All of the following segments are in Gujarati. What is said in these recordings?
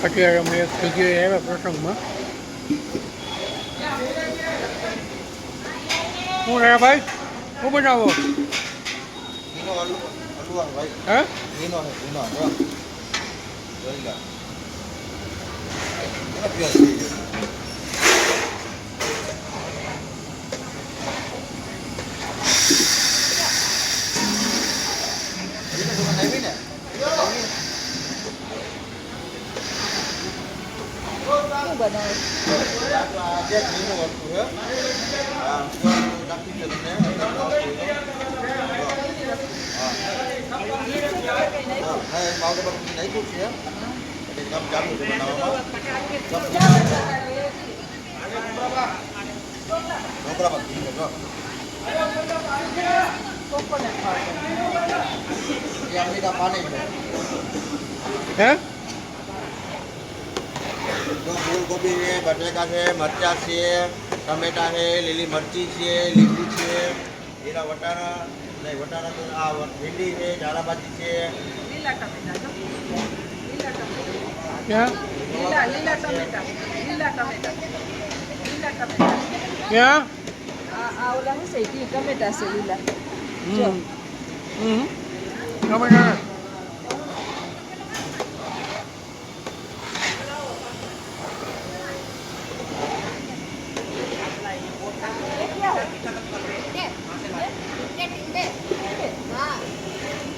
અત્યારે અમે એક જગ્યાએ આવ્યા પ્રસંગમાં. શું રહ્યા ભાઈ? શું બનાવો? હે? હે? फूल गोभी है, बटेका है, मरचा है, टमेटा है, लीली मिर्ची है, लींबू है, जीरा वटाणा नहीं वटाणा तो भिंडी है, झाड़ा भाजी है, લીલા ટમેટા જો લીલા ટમેટા ક્યાં? લીલા ટમેટા લીલા ટમેટા લીલા ટમેટા ક્યાં? આ ઓલા હું છે ઈ ટમેટા છે લીલા જો ટમેટા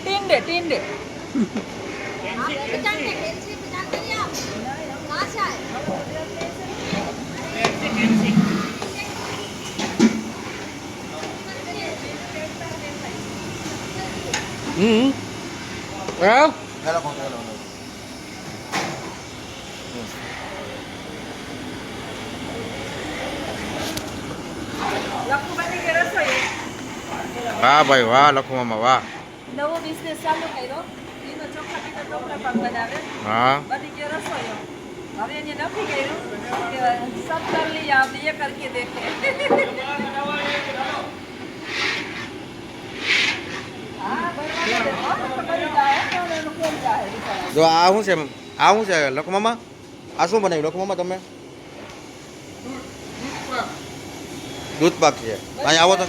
ટીંડે ટીંડે હા? हेलो कौन हेलो લખુબાની કે રસોઈ વાહ ભાઈ વાહ, લખો મામા વાહ. નવો બિઝનેસ ચાલુ કર્યો એનો ચોખ્ખા પીના ટોપરા પાક બનાવે હા બની ગયો રસોઈયો હવે એને નક્કી કર્યું કે સબ કર लिया अब ये करके देखे હા બરાબર જો આ શું છે આ શું છે લખમામાં આ શું બનાવ્યું લખમામાં તમે દૂધ પાક છે અહીંયા આવો તો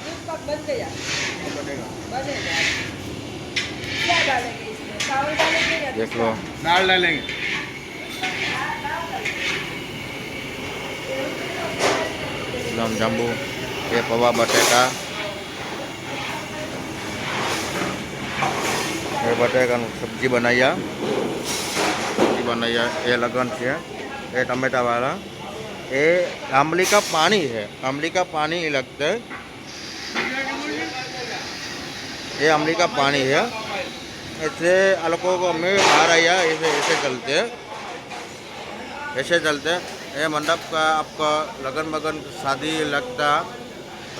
दूध पाक बन गया बनेगा क्या डालेंगे इसमें चावल डालेंगे या देख लो દાળ ડાલેંગે. गुलाब जामुन ये पवा बटेका ये बटेका सब्जी बनाया ये लगन है ये टमाटा वाला ये आमली का पानी है आमली का पानी लगता है ये आमली का पानी है ऐसे लोगों को हमें बाहर आया ऐसे चलते ये मंडप का आपका लगन मगन शादी लगता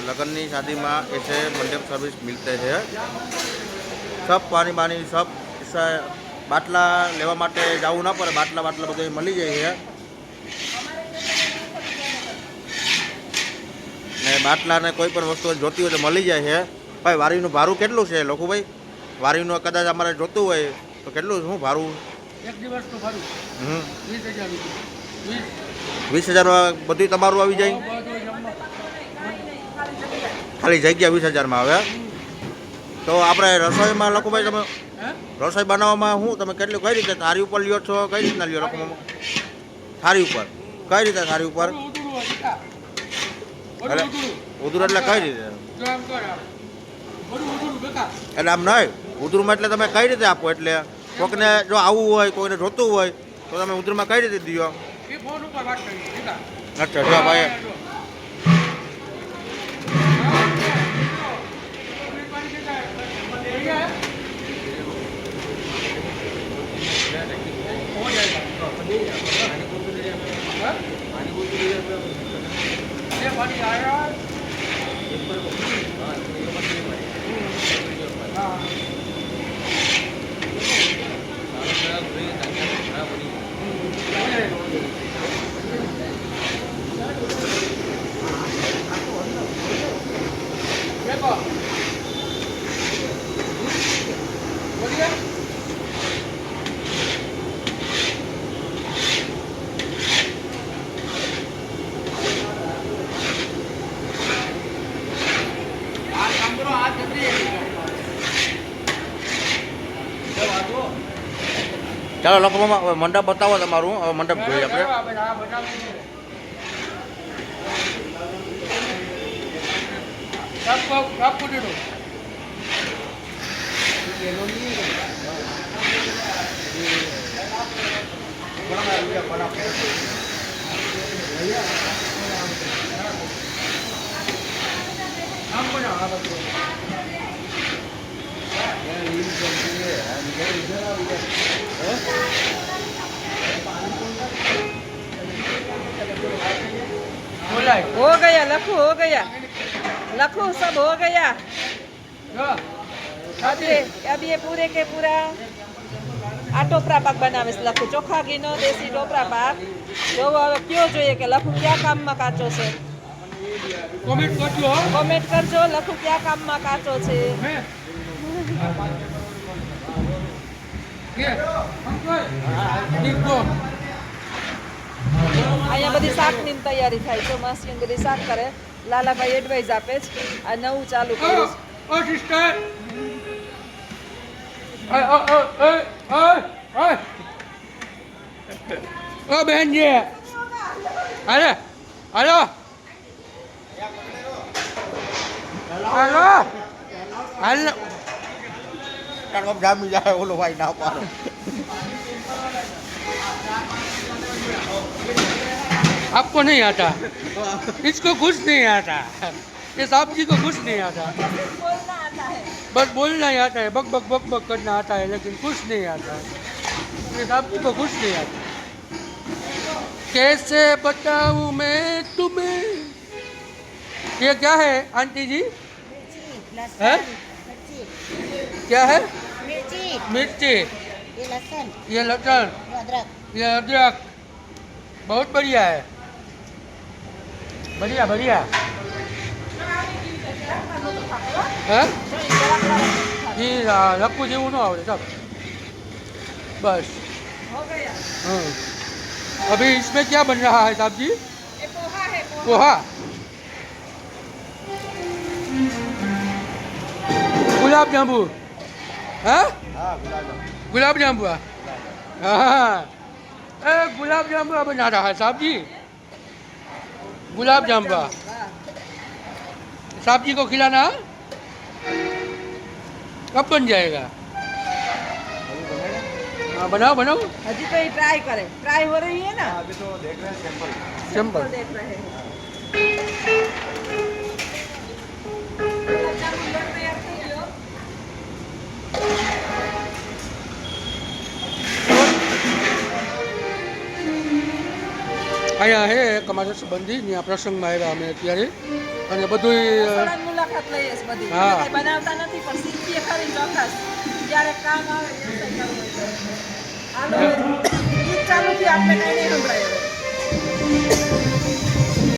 लगन नहीं शादी में ऐसे मंडप सर्विस मिलते हैं सब पानी पानी सब ऐसा बाटला लेवा माटे जाऊ ना पड़े बाटला बाटला બધું મળી જાય છે ને બાટલા ને કોઈ પણ વસ્તુ જોતી હોય તો મળી જાય છે ભાઈ વારીનું ભાડું કેટલું છે લખુભાઈ વારીનું કદાચ અમારે જોતું હોય તો કેટલું શું ભાડું એક દિવસનું ભાડું 20,000 રૂપિયા. 20,000 બધું તમારું આવી જાય ખાલી જગ્યા 20,000 આવે તો આપણે રસોઈમાં લખુભાઈ તમે રસોઈ બનાવવામાં શું તમે કેટલું કઈ રીતે થાળી ઉપર લ્યો છો કઈ રીતના લ્યો લખવામાં થાળી ઉપર કઈ રીતે થાળી ઉપર એટલે ઉધુર એટલે કઈ રીતે એટલે આમ નહીં ઉધુરમાં એટલે તમે કઈ રીતે આપો એટલે કોઈને જો આવવું હોય કોઈને જોતું હોય તો તમે ઉધુરમાં કઈ રીતે દો અચ્છા જો ભાઈ ચાલો લખો મામા હવે મંડપ બતાવો તમારું હવે મંડપ જોઈએ આપણે हो गया लखू हो गया लखू सब हो गया अब ये पूरे के पूरा આ ટોપરા પાક બનાવે છે લખુ ચોખા ઘીનો દેશી ટોપરા પાક જોવો હવે કયો જોઈએ કે લખુ કયા કામમાં કાચો છે કોમેન્ટ કરજો લખુ કયા કામમાં કાચો છે અહીંયા બધી શાકની તૈયારી થાય છે માસી બધી શાક કરે લાલાભાઈ એડવાઇસ આપે છે આ નવું ચાલુ કર્યું ओ बहन जी अरे हेलो हेलो हेलो કામ જામી જાય ઓલો ભાઈ ના પાડો आपको नहीं आता इसको कुछ नहीं आता ये साहब जी को कुछ नहीं आता बस बोलना ही आता है बक बक बक बक करना आता है लेकिन कुछ नहीं आता ये साहब जी को कुछ नहीं आता कैसे बताऊं मैं तुम्हें ये क्या है आंटी जी है क्या है मिर्ची मिर्ची ये लहसुन ये लहसुन ये अदरक ये अदरक बहुत बढ़िया है बढ़िया बढ़िया हैं ये लक्कू जेवू न आवड़े सब बस हो गया हाँ अभी इसमें क्या बन रहा है साहब जी ये पोहा है पोहा गुलाब जामुन हैं गुलाब जामुन हाँ गुलाब जामुन बना रहा है साहब जी गुलाब जामुन साहब जी को खिलाना कब बन जाएगा हाँ बनाओ बनाओ अजी तो ये ट्राई करें ट्राई हो रही है ना अभी तो देख रहे हैं सैंपल सिंपल देख रहे हैं અહીંયા હે એક અમારા સંબંધી ત્યાં પ્રસંગમાં આવ્યા અમે અત્યારે અને બધું સળંગ મુલાકાત લઈએ છે બધી હા. અમે કંઈ બનાવતા નથી પણ શીખીએ ખરી ચોક્કસ જ્યારે કામ આવે ત્યારે કરવું હોય તો. હાલો ગીત ચાલુ થી આપણે કઈ નહીં સંભળાય હવે